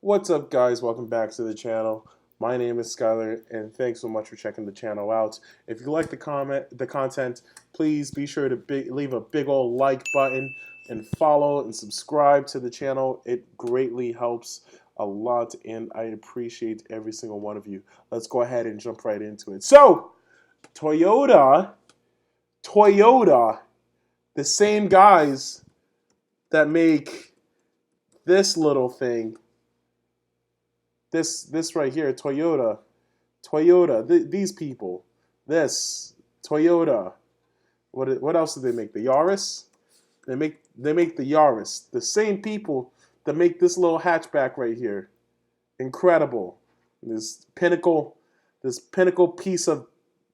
What's up, guys? Welcome back to the channel. My name is Skylar, and thanks so much for checking the channel out. If you like the content, please be sure to leave a big old like button and follow and subscribe to the channel. It greatly helps a lot, and I appreciate every single one of you. Let's go ahead and jump right into it. So, Toyota, Toyota, the same guys that make this little thing. This right here, Toyota. These people, this Toyota. What else do they make? The Yaris. They make the Yaris. The same people that make this little hatchback right here. Incredible. This pinnacle piece of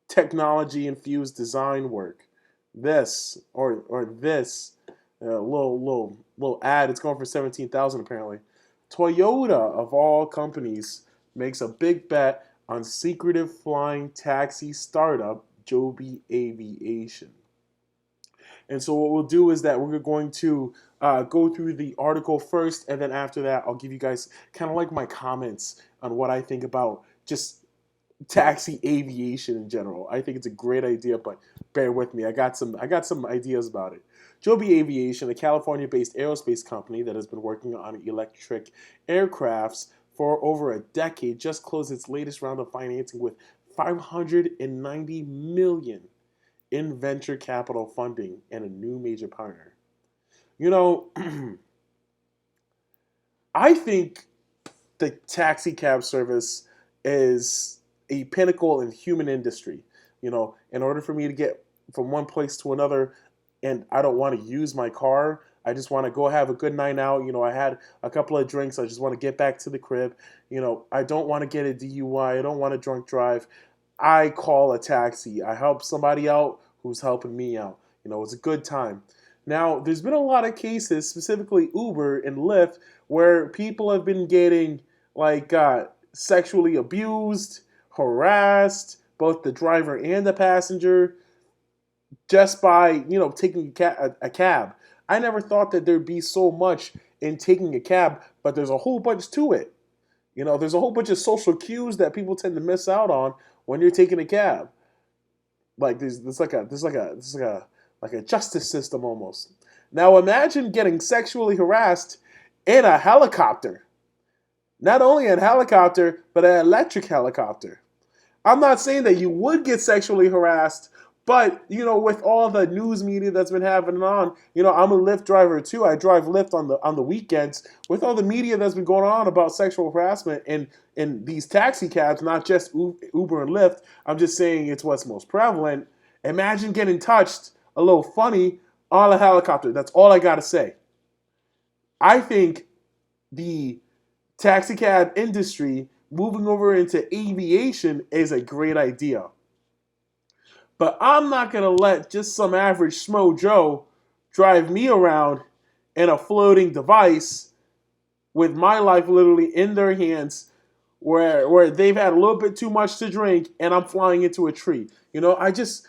technology infused design work. This or this little ad. It's going for 17,000 apparently. Toyota, of all companies, makes a big bet on secretive flying taxi startup Joby Aviation. And so what we'll do is that we're going to go through the article first, and then after that, I'll give you guys kind of like my comments on what I think about just taxi aviation in general. I think it's a great idea, but bear with me. I got some ideas about it. Joby Aviation, a California-based aerospace company that has been working on electric aircrafts for over a decade, just closed its latest round of financing with $590 million in venture capital funding and a new major partner. You know, I think the taxi cab service is a pinnacle in human industry. You know, in order for me to get from one place to another, and I don't want to use my car, I just want to go have a good night out. You know, I had a couple of drinks. I just want to get back to the crib. You know, I don't want to get a DUI. I don't want to drunk drive. I call a taxi. I help somebody out who's helping me out. You know, it's a good time. Now, there's been a lot of cases, specifically Uber and Lyft, where people have been getting sexually abused, harassed, both the driver and the passenger, just by taking a cab. I never thought that there'd be so much in taking a cab, but there's a whole bunch to it. You know, there's a whole bunch of social cues that people tend to miss out on when you're taking a cab. Like there's like a justice system almost. Now imagine getting sexually harassed in a helicopter. Not only a helicopter, but an electric helicopter. I'm not saying that you would get sexually harassed, but, with all the news media that's been happening on, I'm a Lyft driver too. I drive Lyft on the weekends. With all the media that's been going on about sexual harassment in these taxi cabs, not just Uber and Lyft, I'm just saying it's what's most prevalent. Imagine getting touched a little funny on a helicopter. That's all I got to say. I think the taxi cab industry moving over into aviation is a great idea. But I'm not going to let just some average Schmo Joe drive me around in a floating device with my life literally in their hands where they've had a little bit too much to drink and I'm flying into a tree. It's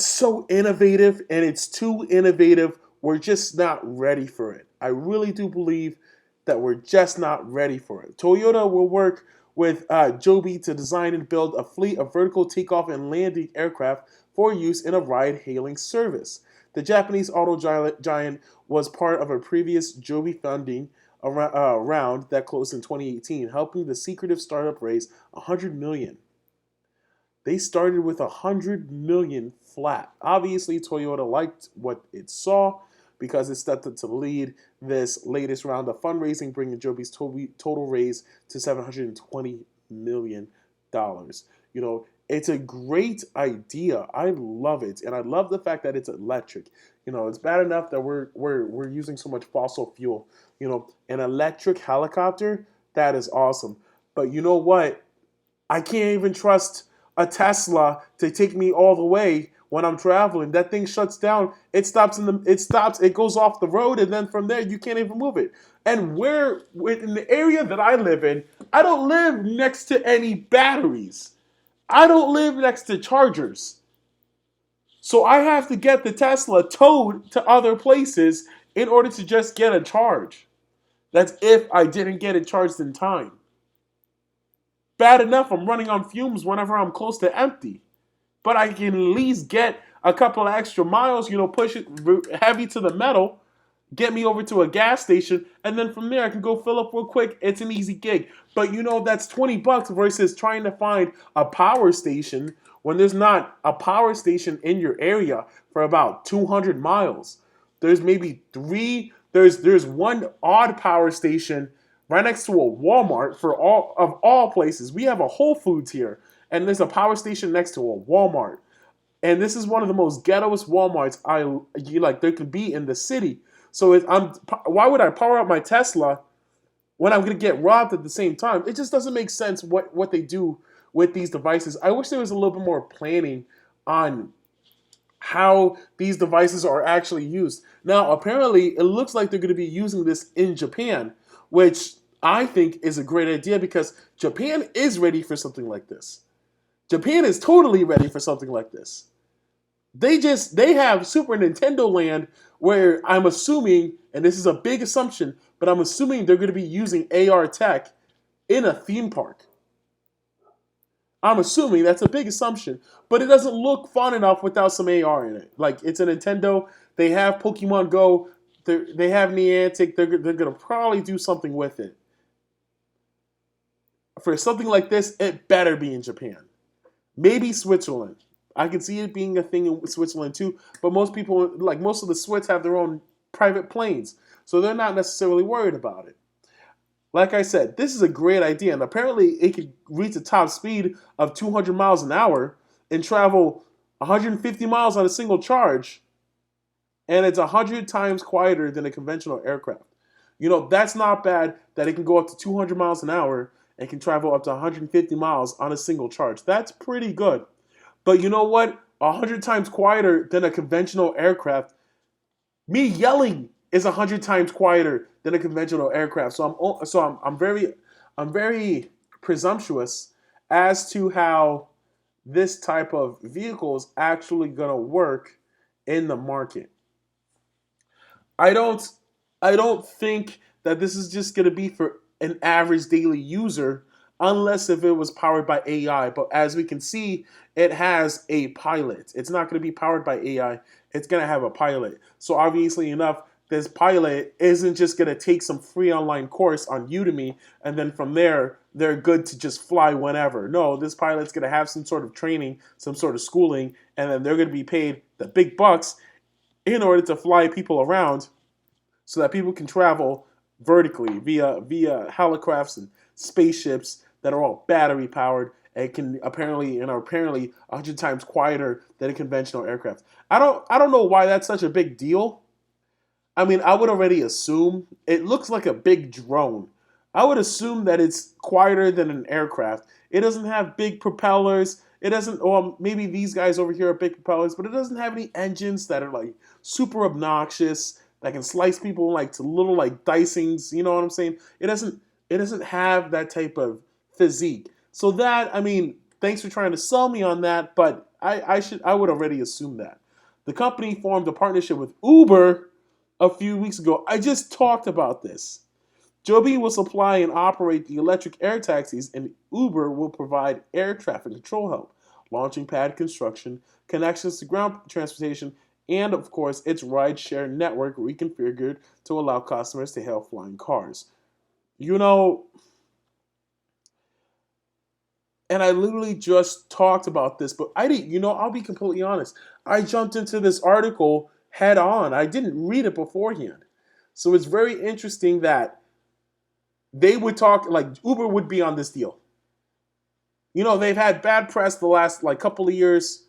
so innovative, and it's too innovative. We're just not ready for it. I really do believe that we're just not ready for it. Toyota will work with Joby to design and build a fleet of vertical takeoff and landing aircraft for use in a ride-hailing service. The Japanese auto giant was part of a previous Joby funding round that closed in 2018, helping the secretive startup raise $100 million. They started with $100 million flat. Obviously, Toyota liked what it saw because it stepped up to lead this latest round of fundraising, bringing Joby's total raise to $720 million. It's a great idea. I love it, and I love the fact that it's electric. It's bad enough that we're using so much fossil fuel. An electric helicopter, that is awesome. But you know what? I can't even trust a Tesla to take me all the way when I'm traveling. That thing shuts down. It stops. It goes off the road, and then from there you can't even move it. And in the area that I live in, I don't live next to any batteries. I don't live next to chargers. So I have to get the Tesla towed to other places in order to just get a charge. That's if I didn't get it charged in time. Bad enough, I'm running on fumes whenever I'm close to empty. But I can at least get a couple of extra miles, push it heavy to the metal, get me over to a gas station, and then from there I can go fill up real quick. It's an easy gig. But that's $20 versus trying to find a power station when there's not a power station in your area for about 200 miles. There's maybe there's one odd power station right next to a Walmart for all places. We have a Whole Foods here, and there's a power station next to a Walmart. And this is one of the most ghettoest WalMarts there could be in the city. So why would I power up my Tesla when I'm going to get robbed at the same time? It just doesn't make sense what they do with these devices. I wish there was a little bit more planning on how these devices are actually used. Now, apparently, it looks like they're going to be using this in Japan, which I think is a great idea because Japan is ready for something like this. Japan is totally ready for something like this. They have Super Nintendo Land where I'm assuming, and this is a big assumption, but I'm assuming they're going to be using AR tech in a theme park. I'm assuming that's a big assumption, but it doesn't look fun enough without some AR in it. Like, it's a Nintendo. They have Pokemon Go. They have Niantic. They're going to probably do something with it. For something like this, it better be in Japan. Maybe Switzerland. I can see it being a thing in Switzerland too, but most people, like most of the Swiss, have their own private planes, so they're not necessarily worried about it. Like I said, this is a great idea, and apparently it could reach a top speed of 200 miles an hour and travel 150 miles on a single charge, and it's 100 times quieter than a conventional aircraft. That's not bad that it can go up to 200 miles an hour and can travel up to 150 miles on a single charge. That's pretty good. But you know what? 100 times quieter than a conventional aircraft. Me yelling is 100 times quieter than a conventional aircraft. I'm very presumptuous as to how this type of vehicle is actually gonna work in the market. I don't I don't think that this is just gonna be for an average daily user unless if it was powered by AI. But as we can see, it has a pilot. It's not going to be powered by AI. It's going to have a pilot. So obviously enough, this pilot isn't just going to take some free online course on Udemy and then from there they're good to just fly whenever. No, this pilot's going to have some sort of training, some sort of schooling, and then they're going to be paid the big bucks in order to fly people around so that people can travel vertically via helicrafts and spaceships that are all battery powered and can apparently 100 times quieter than a conventional aircraft. I don't know why that's such a big deal. I mean, I would already assume it looks like a big drone. I would assume that it's quieter than an aircraft. It doesn't have big propellers. It doesn't, or maybe these guys over here are big propellers, but it doesn't have any engines that are like super obnoxious that can slice people like to little like dicings. You know what I'm saying? It doesn't have that type of physique. So that, I mean, thanks for trying to sell me on that, but I would already assume that. The company formed a partnership with Uber a few weeks ago. I just talked about this. Joby will supply and operate the electric air taxis, and Uber will provide air traffic control help, launching pad construction, connections to ground transportation, and of course, its rideshare network reconfigured to allow customers to hail flying cars. You know, and I literally just talked about this, but I didn't, I'll be completely honest. I jumped into this article head on. I didn't read it beforehand. So it's very interesting that they would talk, like Uber would be on this deal. They've had bad press the last like couple of years,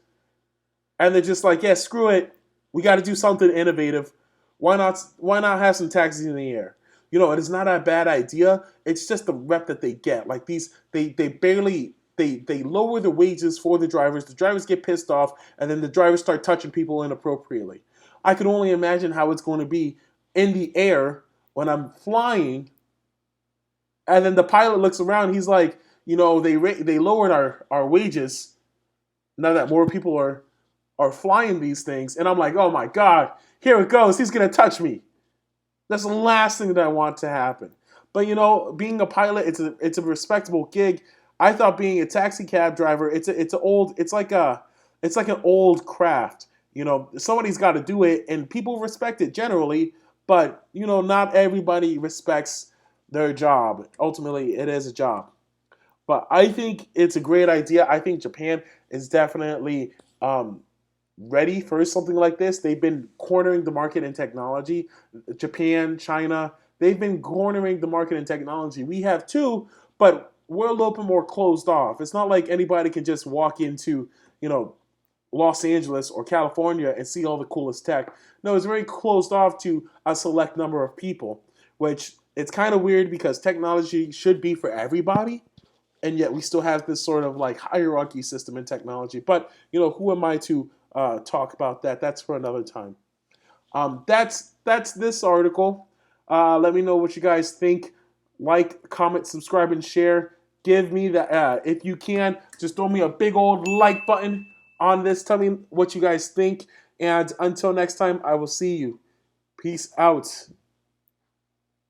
and they're just like, yeah, screw it. We got to do something innovative. Why not have some taxis in the air? It is not a bad idea. It's just the rep that they get. Like these, they barely they lower the wages for the drivers. The drivers get pissed off, and then the drivers start touching people inappropriately. I can only imagine how it's going to be in the air when I'm flying, and then the pilot looks around. He's like, they lowered our wages now that more people are flying these things, and I'm like, oh my god, here it goes. He's gonna touch me. That's the last thing that I want to happen. But you know, being a pilot, it's a respectable gig. I thought being a taxi cab driver, it's like an old craft. You know, somebody's got to do it, and people respect it generally. But you know, not everybody respects their job. Ultimately, it is a job. But I think it's a great idea. I think Japan is definitely ready for something like this. They've been cornering the market in technology. Japan, China, they've been cornering the market in technology. We have too, but we're a little bit more closed off. It's not like anybody can just walk into, you know, Los Angeles or California and see all the coolest tech. No, it's very closed off to a select number of people, which it's kind of weird because technology should be for everybody, and yet we still have this sort of like hierarchy system in technology. But you know, who am I to talk about that? That's for another time. That's this article. Let me know what you guys think. Like, comment, subscribe, and share. Give me the if you can, just throw me a big old like button on this. Tell me what you guys think. And until next time, I will see you. Peace out.